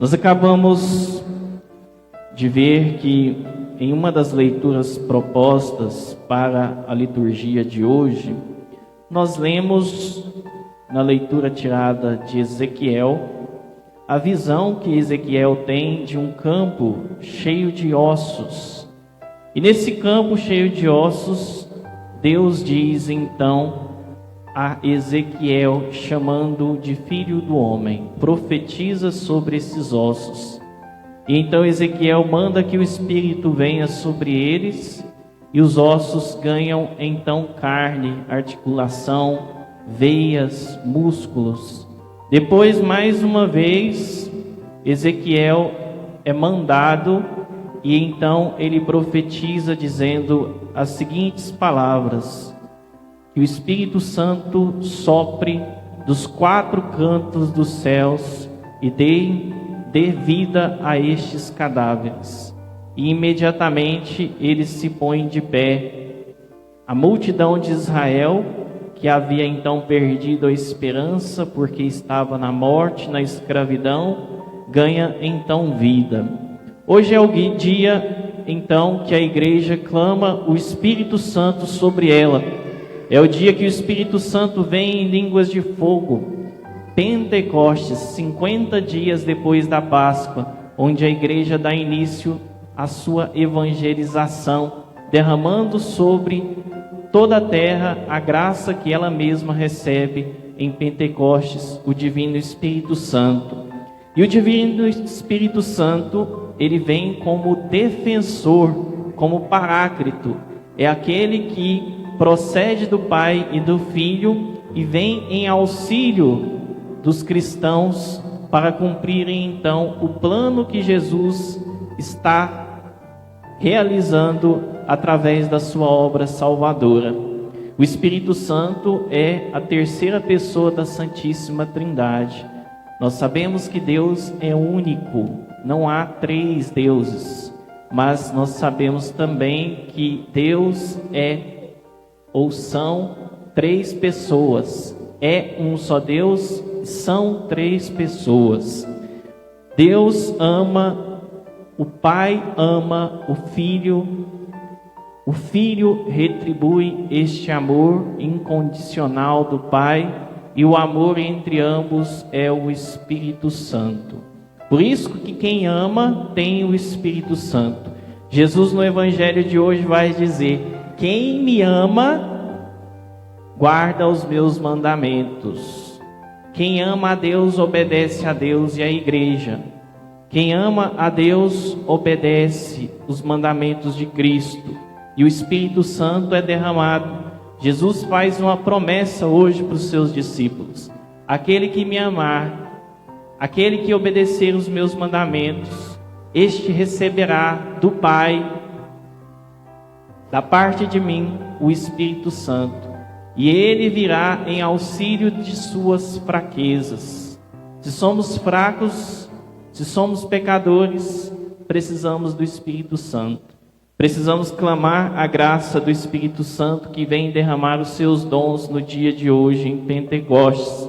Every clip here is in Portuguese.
Nós acabamos de ver que em uma das leituras propostas para a liturgia de hoje, nós lemos na leitura tirada de Ezequiel a visão que Ezequiel tem de um campo cheio de ossos. E nesse campo cheio de ossos, Deus diz então a Ezequiel, chamando de filho do homem, profetiza sobre esses ossos. E então Ezequiel manda que o Espírito venha sobre eles, e os ossos ganham então carne, articulação, veias, músculos. Depois, mais uma vez, Ezequiel é mandado, e então ele profetiza dizendo as seguintes palavras: que o Espírito Santo sopre dos quatro cantos dos céus e dê vida a estes cadáveres. E imediatamente eles se põem de pé. A multidão de Israel, que havia então perdido a esperança porque estava na morte, na escravidão, ganha então vida. Hoje é o dia então que a igreja clama o Espírito Santo sobre ela. É o dia que o Espírito Santo vem em línguas de fogo. Pentecostes, 50 dias depois da Páscoa, onde a igreja dá início à sua evangelização, derramando sobre toda a terra a graça que ela mesma recebe em Pentecostes, o Divino Espírito Santo. E o Divino Espírito Santo, ele vem como defensor, como paráclito. É aquele que procede do Pai e do Filho e vem em auxílio dos cristãos para cumprirem então o plano que Jesus está realizando através da sua obra salvadora. O Espírito Santo é a terceira pessoa da Santíssima Trindade. Nós sabemos que Deus é único, não há três deuses, mas nós sabemos também que Deus é ou são três pessoas. É um só Deus, são três pessoas. Deus ama, o Pai ama o Filho retribui este amor incondicional do Pai, e o amor entre ambos é o Espírito Santo. Por isso que quem ama tem o Espírito Santo. Jesus no Evangelho de hoje vai dizer: quem me ama guarda os meus mandamentos. Quem ama a Deus obedece a Deus e à igreja. Quem ama a Deus obedece os mandamentos de Cristo. E o Espírito Santo é derramado. Jesus faz uma promessa hoje para os seus discípulos: aquele que me amar, aquele que obedecer os meus mandamentos, este receberá do Pai, da parte de mim, o Espírito Santo. E ele virá em auxílio de suas fraquezas. Se somos fracos, se somos pecadores, precisamos do Espírito Santo. Precisamos clamar a graça do Espírito Santo que vem derramar os seus dons no dia de hoje em Pentecostes.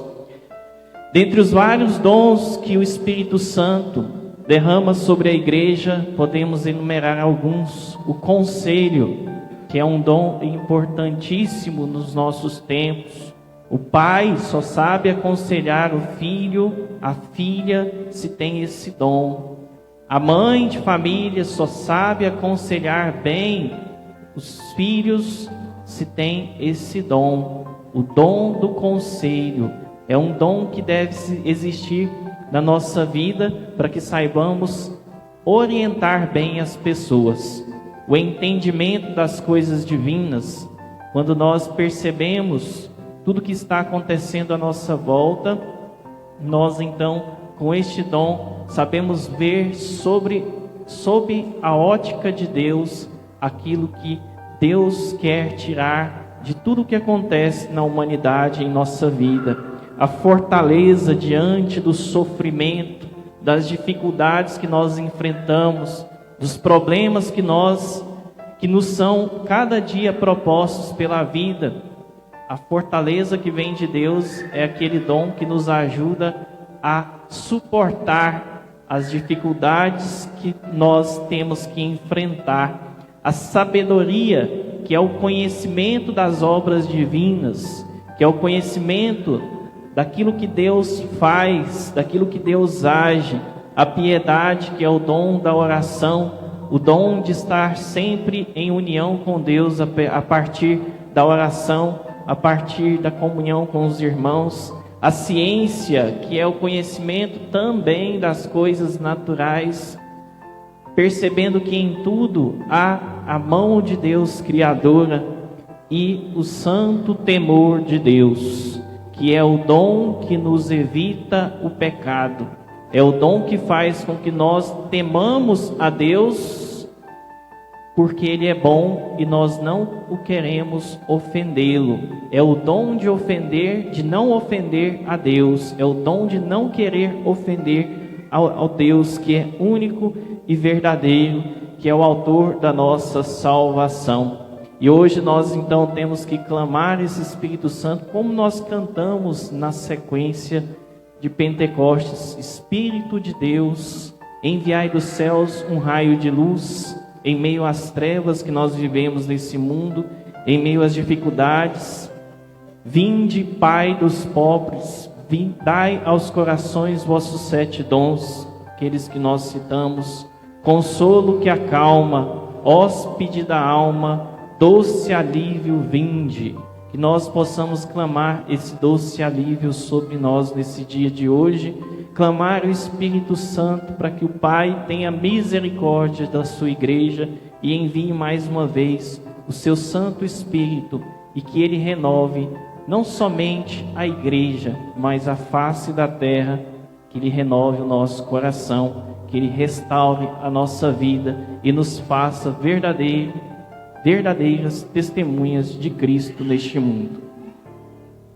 Dentre os vários dons que o Espírito Santo derrama sobre a igreja, podemos enumerar alguns. O conselho, que é um dom importantíssimo nos nossos tempos. O pai só sabe aconselhar o filho, a filha, se tem esse dom. A mãe de família só sabe aconselhar bem os filhos, se tem esse dom. O dom do conselho é um dom que deve existir na nossa vida para que saibamos orientar bem as pessoas. O entendimento das coisas divinas, quando nós percebemos tudo que está acontecendo à nossa volta, nós então, com este dom, sabemos ver sob a ótica de Deus, aquilo que Deus quer tirar de tudo o que acontece na humanidade, em nossa vida. A fortaleza diante do sofrimento, das dificuldades que nós enfrentamos, dos problemas que nos são cada dia propostos pela vida. A fortaleza que vem de Deus é aquele dom que nos ajuda a suportar as dificuldades que nós temos que enfrentar, a sabedoria, que é o conhecimento das obras divinas, que é o conhecimento daquilo que Deus faz, daquilo que Deus age, a piedade, que é o dom da oração, o dom de estar sempre em união com Deus a partir da oração, a partir da comunhão com os irmãos, a ciência, que é o conhecimento também das coisas naturais, percebendo que em tudo há a mão de Deus criadora, e o santo temor de Deus, que é o dom que nos evita o pecado, é o dom que faz com que nós temamos a Deus, porque Ele é bom e nós não o queremos ofendê-lo. É o dom de ofender, de não ofender a Deus. É o dom de não querer ofender ao Deus que é único e verdadeiro, que é o autor da nossa salvação. E hoje nós então temos que clamar esse Espírito Santo, como nós cantamos na sequência de Pentecostes: Espírito de Deus, enviai dos céus um raio de luz, em meio às trevas que nós vivemos nesse mundo, em meio às dificuldades. Vinde, Pai dos pobres, dai aos corações vossos 7 dons, aqueles que nós citamos: consolo que acalma, hóspede da alma, doce alívio, vinde. Que nós possamos clamar esse doce alívio sobre nós nesse dia de hoje, clamar o Espírito Santo para que o Pai tenha misericórdia da sua igreja e envie mais uma vez o seu Santo Espírito, e que Ele renove não somente a igreja, mas a face da terra, que Ele renove o nosso coração, que Ele restaure a nossa vida e nos faça verdadeiras testemunhas de Cristo neste mundo.